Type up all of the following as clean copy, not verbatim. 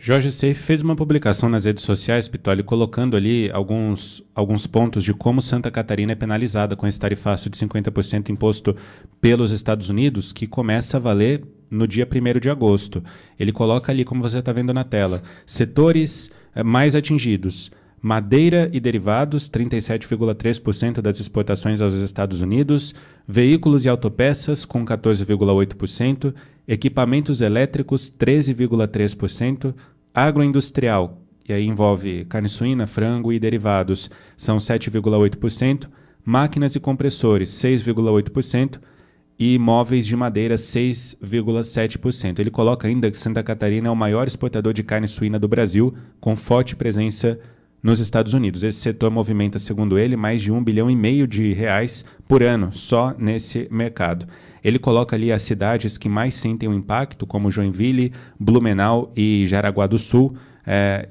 Jorge Seife fez uma publicação nas redes sociais, Pitoli, colocando ali alguns pontos de como Santa Catarina é penalizada com esse tarifaço de 50% imposto pelos Estados Unidos, que começa a valer no dia 1º de agosto. Ele coloca ali, como você está vendo na tela, setores mais atingidos: madeira e derivados, 37,3% das exportações aos Estados Unidos, veículos e autopeças, com 14,8%, equipamentos elétricos, 13,3%, agroindustrial, e aí envolve carne suína, frango e derivados, são 7,8%, máquinas e compressores, 6,8%, e móveis de madeira, 6,7%. Ele coloca ainda que Santa Catarina é o maior exportador de carne suína do Brasil, com forte presença nos Estados Unidos. Esse setor movimenta, segundo ele, mais de 1,5 bilhão de reais por ano, só nesse mercado. Ele coloca ali as cidades que mais sentem o impacto, como Joinville, Blumenau e Jaraguá do Sul.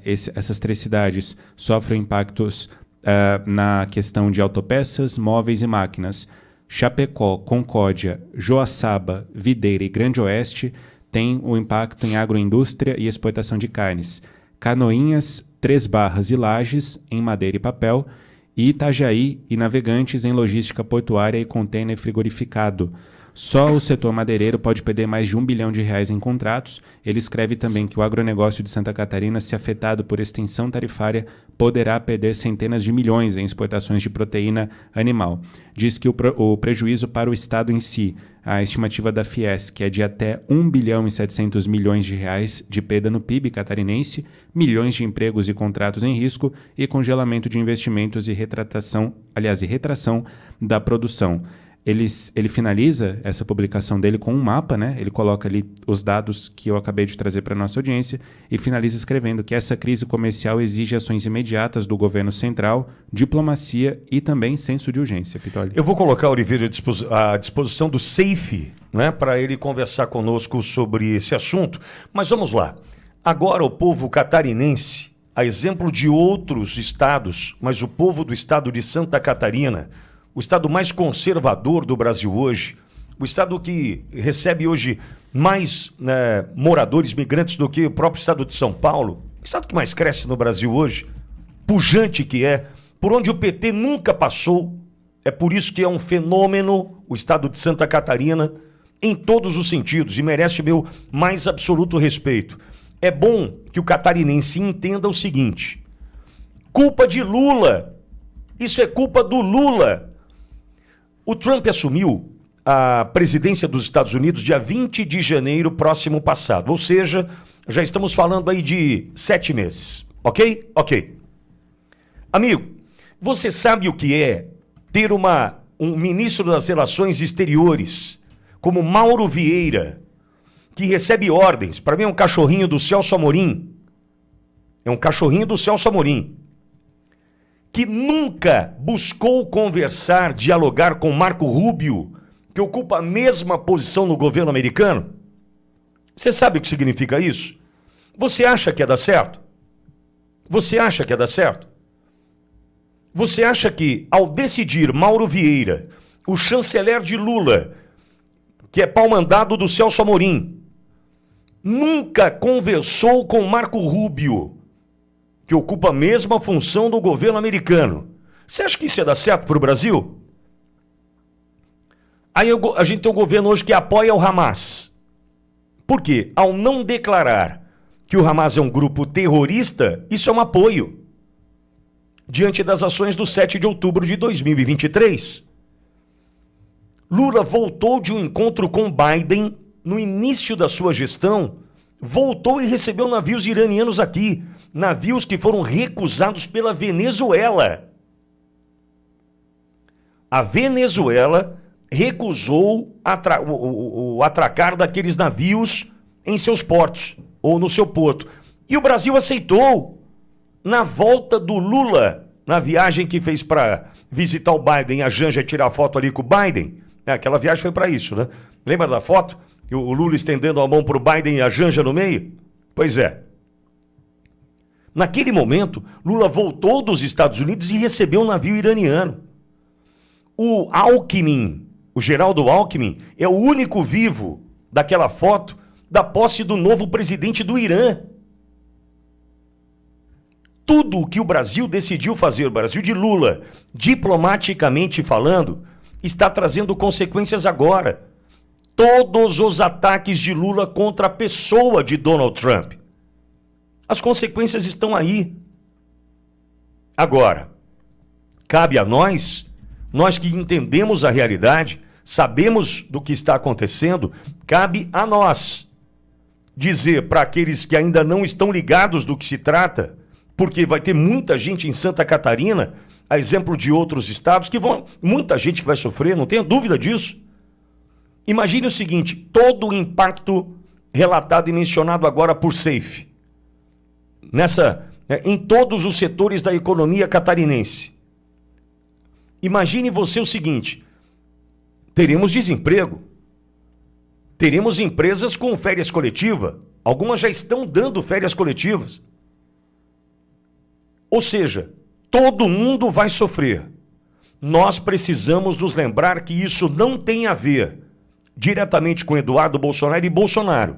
Essas 3 cidades sofrem impactos na questão de autopeças, móveis e máquinas. Chapecó, Concórdia, Joaçaba, Videira e Grande Oeste têm o impacto em agroindústria e exportação de carnes. Canoinhas, 3 Barras e Lages, em madeira e papel, e Itajaí e Navegantes em logística portuária e contêiner frigorificado. Só o setor madeireiro pode perder mais de 1 bilhão de reais em contratos. Ele escreve também que o agronegócio de Santa Catarina, se afetado por extensão tarifária, poderá perder centenas de milhões em exportações de proteína animal. Diz que o prejuízo para o Estado em si, a estimativa da Fiesc, é de até 1 bilhão e 700 milhões de reais de perda no PIB catarinense, milhões de empregos e contratos em risco e congelamento de investimentos e retração da produção. Ele finaliza essa publicação dele com um mapa, né? Ele coloca ali os dados que eu acabei de trazer para a nossa audiência e finaliza escrevendo que essa crise comercial exige ações imediatas do governo central, diplomacia e também senso de urgência. Pitoli. Eu vou colocar, Oliveira, à disposição do Seife, né, para ele conversar conosco sobre esse assunto. Mas vamos lá. Agora o povo catarinense, a exemplo de outros estados, mas o povo do estado de Santa Catarina, o estado mais conservador do Brasil hoje, o estado que recebe hoje mais moradores migrantes do que o próprio estado de São Paulo, o estado que mais cresce no Brasil hoje, pujante que é, por onde o PT nunca passou, é por isso que é um fenômeno o estado de Santa Catarina, em todos os sentidos, e merece meu mais absoluto respeito. É bom que o catarinense entenda o seguinte: culpa de Lula, isso é culpa do Lula. O Trump assumiu a presidência dos Estados Unidos dia 20 de janeiro próximo passado, ou seja, já estamos falando aí de 7 meses, ok? Ok. Amigo, você sabe o que é ter um ministro das Relações Exteriores como Mauro Vieira, que recebe ordens, para mim é um cachorrinho do Celso Amorim, que nunca buscou conversar, dialogar com Marco Rubio, que ocupa a mesma posição no governo americano? Você sabe o que significa isso? Você acha que ia dar certo? Você acha que ia dar certo? Você acha que, ao decidir Mauro Vieira, o chanceler de Lula, que é pau-mandado do Celso Amorim, nunca conversou com Marco Rubio, que ocupa a mesma função do governo americano? Você acha que isso ia dar certo para o Brasil? Aí a gente tem um governo hoje que apoia o Hamas. Por quê? Ao não declarar que o Hamas é um grupo terrorista, isso é um apoio diante das ações do 7 de outubro de 2023. Lula voltou de um encontro com Biden no início da sua gestão, voltou e recebeu navios iranianos aqui, navios que foram recusados pela Venezuela. A Venezuela recusou o atracar daqueles navios em seus portos, ou no seu porto. E o Brasil aceitou. Na volta do Lula, na viagem que fez para visitar o Biden, a Janja tirar foto ali com o Biden, aquela viagem foi para isso, né? Lembra da foto? O Lula estendendo a mão para o Biden e a Janja no meio? Pois é. Naquele momento, Lula voltou dos Estados Unidos e recebeu um navio iraniano. O Alckmin, o Geraldo Alckmin, é o único vivo daquela foto da posse do novo presidente do Irã. tudo o que o Brasil decidiu fazer, o Brasil de Lula, diplomaticamente falando, está trazendo consequências agora. Todos os ataques de Lula contra a pessoa de Donald Trump. As consequências estão aí. Agora, cabe a nós que entendemos a realidade, sabemos do que está acontecendo, cabe a nós dizer para aqueles que ainda não estão ligados do que se trata, porque vai ter muita gente em Santa Catarina, a exemplo de outros estados, muita gente que vai sofrer, não tenha dúvida disso. Imagine o seguinte, todo o impacto relatado e mencionado agora por Safe, em todos os setores da economia catarinense. Imagine você o seguinte, teremos desemprego, teremos empresas com férias coletivas, algumas já estão dando férias coletivas. Ou seja, todo mundo vai sofrer. Nós precisamos nos lembrar que isso não tem a ver diretamente com Eduardo Bolsonaro e Bolsonaro.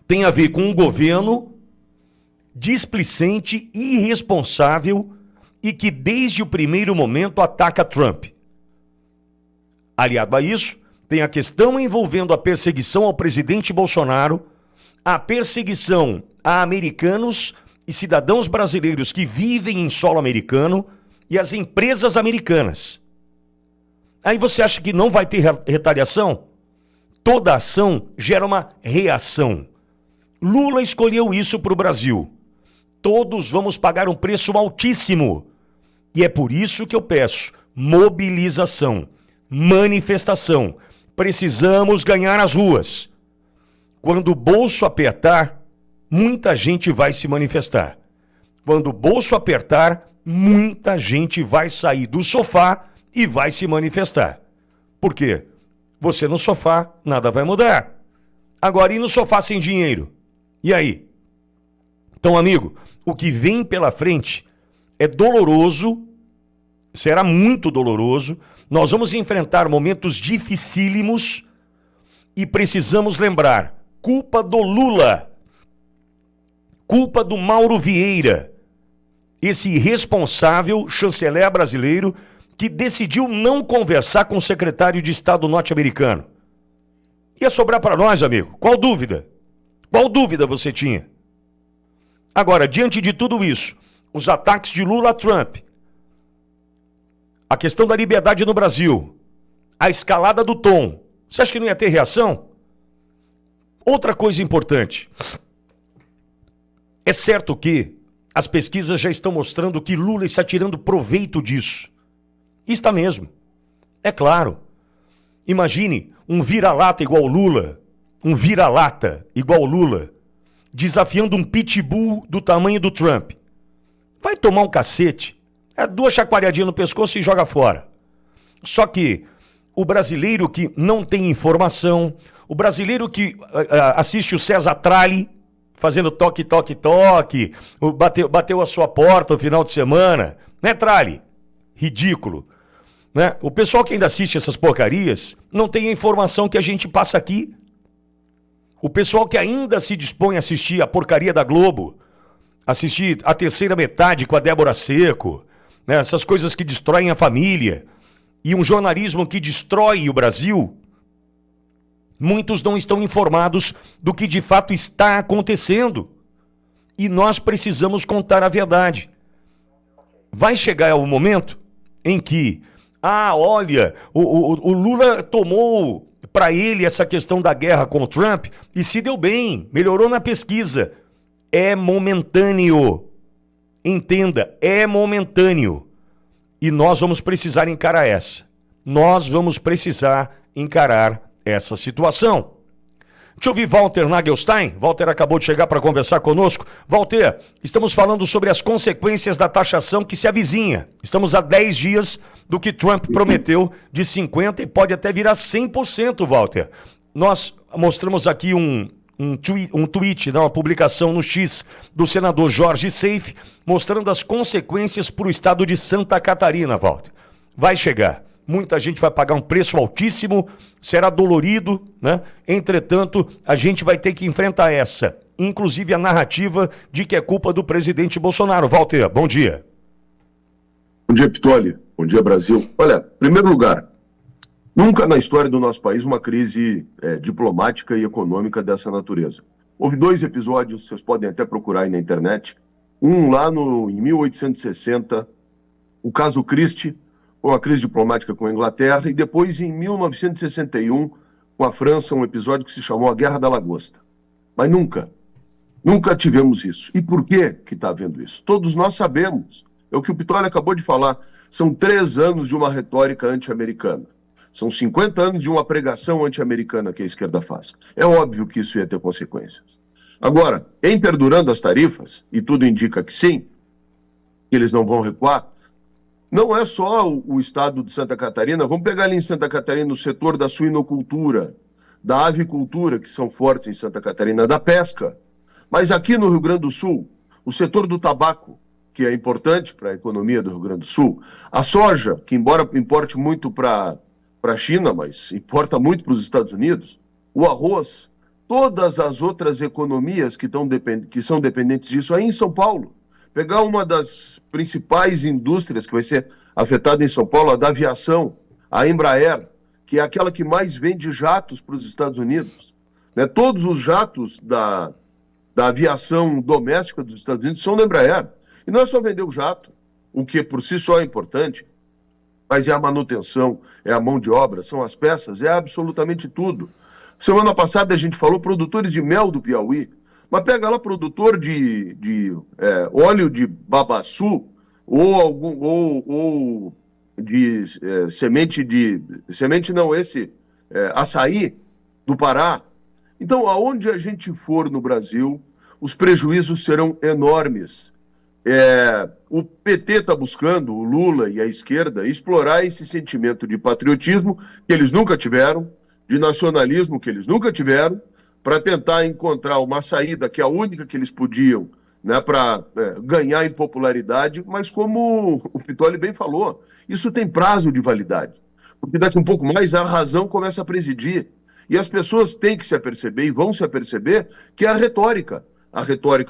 Tem a ver com um governo displicente, irresponsável e que desde o primeiro momento ataca Trump. Aliado a isso, tem a questão envolvendo a perseguição ao presidente Bolsonaro, a perseguição a americanos e cidadãos brasileiros que vivem em solo americano e as empresas americanas. Aí você acha que não vai ter retaliação? Toda ação gera uma reação. Lula escolheu isso para o Brasil. Todos vamos pagar um preço altíssimo. E é por isso que eu peço mobilização, manifestação. Precisamos ganhar as ruas. Quando o bolso apertar, muita gente vai se manifestar. Quando o bolso apertar, muita gente vai sair do sofá e vai se manifestar. Por quê? Você no sofá, nada vai mudar. Agora, e no sofá sem dinheiro? E aí? Então, amigo, o que vem pela frente é doloroso, será muito doloroso. Nós vamos enfrentar momentos dificílimos e precisamos lembrar, culpa do Lula, culpa do Mauro Vieira, esse irresponsável chanceler brasileiro que decidiu não conversar com o secretário de Estado norte-americano. Ia sobrar para nós, amigo. Qual dúvida? Qual dúvida você tinha? Agora, diante de tudo isso, os ataques de Lula a Trump, a questão da liberdade no Brasil, a escalada do tom, você acha que não ia ter reação? Outra coisa importante. É certo que as pesquisas já estão mostrando que Lula está tirando proveito disso. E está mesmo. É claro. Imagine um vira-lata igual Lula, desafiando um pitbull do tamanho do Trump. Vai tomar um cacete, duas chacoalhadinhas no pescoço e joga fora. Só que o brasileiro que não tem informação, o brasileiro que assiste o César Tralli fazendo toque, toque, toque, bateu a sua porta no final de semana, né, Tralli? Ridículo. Né? O pessoal que ainda assiste essas porcarias não tem a informação que a gente passa aqui. O pessoal que ainda se dispõe a assistir a porcaria da Globo, assistir a terceira metade com a Débora Seco, né? Essas coisas que destroem a família, e um jornalismo que destrói o Brasil, muitos não estão informados do que de fato está acontecendo. E nós precisamos contar a verdade. Vai chegar o momento em que, olha, o Lula tomou para ele essa questão da guerra com o Trump e se deu bem, melhorou na pesquisa. É momentâneo. Entenda, é momentâneo. E nós vamos precisar encarar essa. Nós vamos precisar encarar essa situação. Deixa eu ouvir Walter Nagelstein. Walter acabou de chegar para conversar conosco. Walter, estamos falando sobre as consequências da taxação que se avizinha. Estamos a 10 dias do que Trump prometeu de 50% e pode até virar 100%, Walter. Nós mostramos aqui um tweet, uma publicação no X do senador Jorge Safe, mostrando as consequências para o estado de Santa Catarina, Walter. Vai chegar. Muita gente vai pagar um preço altíssimo, será dolorido, né? Entretanto, a gente vai ter que enfrentar essa. inclusive a narrativa de que é culpa do presidente Bolsonaro. Walter, bom dia. Bom dia, Pitoli. Bom dia, Brasil. Olha, em primeiro lugar, nunca na história do nosso país uma crise diplomática e econômica dessa natureza. Houve 2 episódios, vocês podem até procurar aí na internet. Um lá em 1860, o caso Christie, com a crise diplomática com a Inglaterra, e depois em 1961, com a França, um episódio que se chamou a Guerra da Lagosta. Mas nunca tivemos isso. E por que está havendo isso? Todos nós sabemos. É o que o Pitoli acabou de falar. São 3 anos de uma retórica anti-americana. São 50 anos de uma pregação anti-americana que a esquerda faz. É óbvio que isso ia ter consequências. Agora, em perdurando as tarifas, e tudo indica que sim, que eles não vão recuar, não é só o estado de Santa Catarina. Vamos pegar ali em Santa Catarina o setor da suinocultura, da avicultura, que são fortes em Santa Catarina, da pesca. Mas aqui no Rio Grande do Sul, o setor do tabaco, que é importante para a economia do Rio Grande do Sul, a soja, que embora importe muito para a China, mas importa muito para os Estados Unidos, o arroz, todas as outras economias que são dependentes disso, aí em São Paulo. Pegar uma das principais indústrias que vai ser afetada em São Paulo, a da aviação, a Embraer, que é aquela que mais vende jatos para os Estados Unidos. Né? Todos os jatos da aviação doméstica dos Estados Unidos são da Embraer. E não é só vender o jato, o que por si só é importante, mas é a manutenção, é a mão de obra, são as peças, é absolutamente tudo. Semana passada a gente falou produtores de mel do Piauí, mas pega lá produtor de óleo de babaçu ou de açaí do Pará. Então, aonde a gente for no Brasil, os prejuízos serão enormes. O PT está buscando, o Lula e a esquerda, explorar esse sentimento de patriotismo que eles nunca tiveram, de nacionalismo que eles nunca tiveram, para tentar encontrar uma saída que é a única que eles podiam, né, para ganhar em popularidade, mas como o Pitoli bem falou, isso tem prazo de validade, porque daqui a um pouco mais a razão começa a presidir, e as pessoas têm que se aperceber, e vão se aperceber, que é a retórica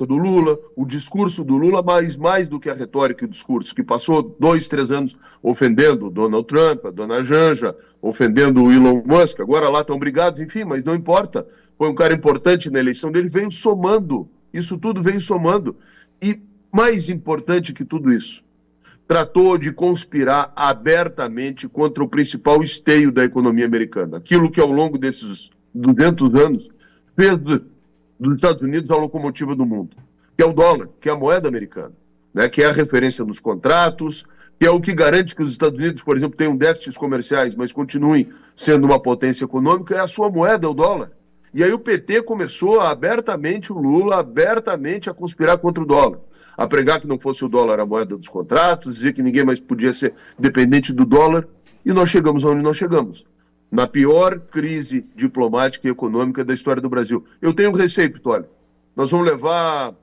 do Lula, o discurso do Lula, mas mais do que a retórica e o discurso, que passou 2, 3 anos ofendendo o Donald Trump, a dona Janja, ofendendo o Elon Musk, agora lá estão brigados, enfim, mas não importa, foi um cara importante na eleição dele, veio somando, isso tudo veio somando, e mais importante que tudo isso, tratou de conspirar abertamente contra o principal esteio da economia americana, aquilo que ao longo desses 200 anos fez dos Estados Unidos a locomotiva do mundo, que é o dólar, que é a moeda americana, né, que é a referência nos contratos, que é o que garante que os Estados Unidos, por exemplo, tenham déficits comerciais, mas continuem sendo uma potência econômica, é a sua moeda, é o dólar. E aí o PT começou abertamente, o Lula, abertamente a conspirar contra o dólar, a pregar que não fosse o dólar a moeda dos contratos, dizer que ninguém mais podia ser dependente do dólar, e nós chegamos onde nós chegamos. Na pior crise diplomática e econômica da história do Brasil. Eu tenho receio, Pitoli. Nós vamos levar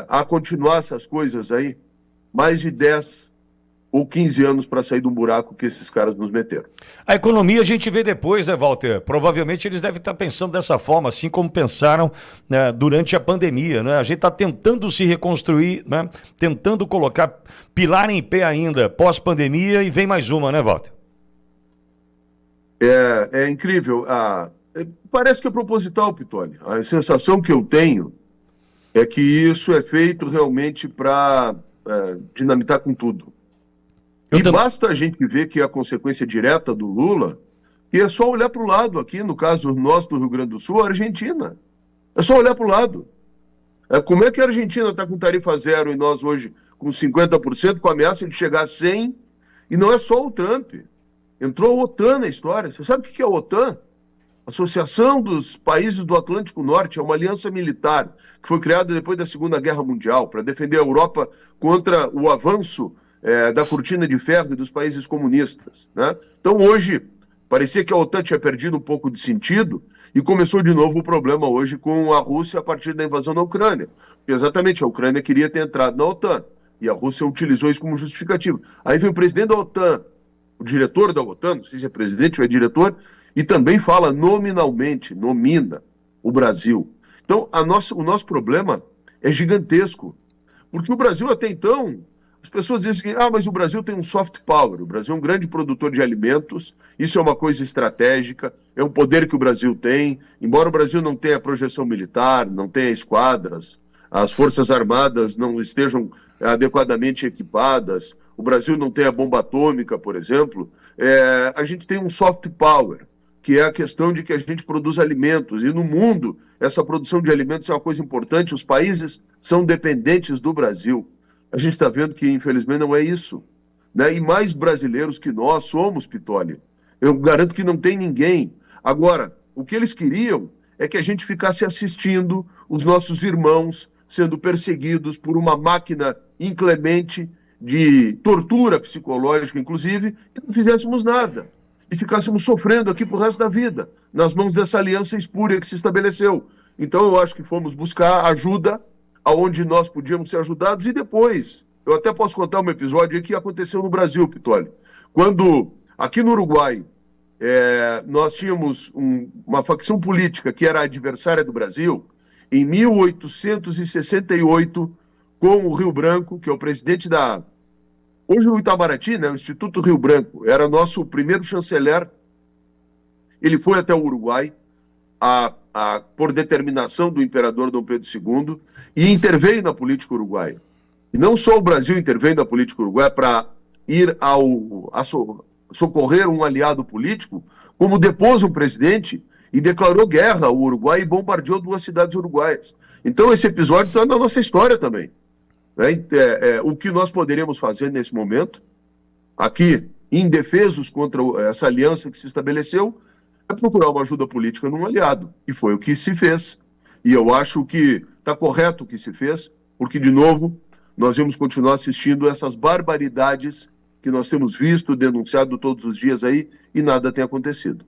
a continuar essas coisas aí mais de 10 ou 15 anos para sair do buraco que esses caras nos meteram. A economia a gente vê depois, né, Walter? Provavelmente eles devem estar pensando dessa forma, assim como pensaram, né, durante a pandemia, né? A gente está tentando se reconstruir, né? Tentando colocar pilar em pé ainda pós-pandemia, e vem mais uma, né, Walter? É incrível. Parece que é proposital, Pitoli. A sensação que eu tenho é que isso é feito realmente para dinamitar com tudo. Basta a gente ver que a consequência direta do Lula, e é só olhar para o lado aqui, no caso nosso do Rio Grande do Sul, a Argentina. É só olhar para o lado. Como é que a Argentina está com tarifa zero e nós hoje com 50%, com ameaça de chegar a 100%, e não é só o Trump. Entrou a OTAN na história. Você sabe o que é a OTAN? Associação dos Países do Atlântico Norte, é uma aliança militar que foi criada depois da Segunda Guerra Mundial para defender a Europa contra o avanço da cortina de ferro e dos países comunistas, né? Então hoje, parecia que a OTAN tinha perdido um pouco de sentido e começou de novo o problema hoje com a Rússia a partir da invasão da Ucrânia. Porque exatamente, a Ucrânia queria ter entrado na OTAN e a Rússia utilizou isso como justificativo. Aí vem o presidente da OTAN, o diretor da OTAN, não sei se é presidente ou é diretor, e também fala nominalmente, nomina o Brasil. Então, o nosso problema é gigantesco, porque o Brasil até então, as pessoas dizem que mas o Brasil tem um soft power, o Brasil é um grande produtor de alimentos, isso é uma coisa estratégica, é um poder que o Brasil tem, embora o Brasil não tenha projeção militar, não tenha esquadras, as Forças Armadas não estejam adequadamente equipadas, o Brasil não tenha bomba atômica, por exemplo, a gente tem um soft power, que é a questão de que a gente produz alimentos, e no mundo essa produção de alimentos é uma coisa importante, os países são dependentes do Brasil. A gente está vendo que, infelizmente, não é isso. Né? E mais brasileiros que nós somos, Pitoli. Eu garanto que não tem ninguém. Agora, o que eles queriam é que a gente ficasse assistindo os nossos irmãos sendo perseguidos por uma máquina inclemente de tortura psicológica, inclusive, e não fizéssemos nada. E ficássemos sofrendo aqui pro resto da vida, nas mãos dessa aliança espúria que se estabeleceu. Então, eu acho que fomos buscar ajuda aonde nós podíamos ser ajudados, e depois, eu até posso contar um episódio aí que aconteceu no Brasil, Pitoli. Quando, aqui no Uruguai, nós tínhamos uma facção política que era adversária do Brasil, em 1868, com o Rio Branco, que é o presidente hoje o Itamaraty, né, o Instituto Rio Branco, era nosso primeiro chanceler. Ele foi até o Uruguai, por determinação do imperador Dom Pedro II, e interveio na política uruguaia. E não só o Brasil interveio na política uruguaia para ir socorrer um aliado político, como depôs um presidente e declarou guerra ao Uruguai e bombardeou 2 cidades uruguaias. Então esse episódio está na nossa história também. O que nós poderíamos fazer nesse momento, aqui, indefesos contra essa aliança que se estabeleceu, é procurar uma ajuda política num aliado. E foi o que se fez. E eu acho que está correto o que se fez, porque, de novo, nós vamos continuar assistindo essas barbaridades que nós temos visto, denunciado todos os dias aí, e nada tem acontecido.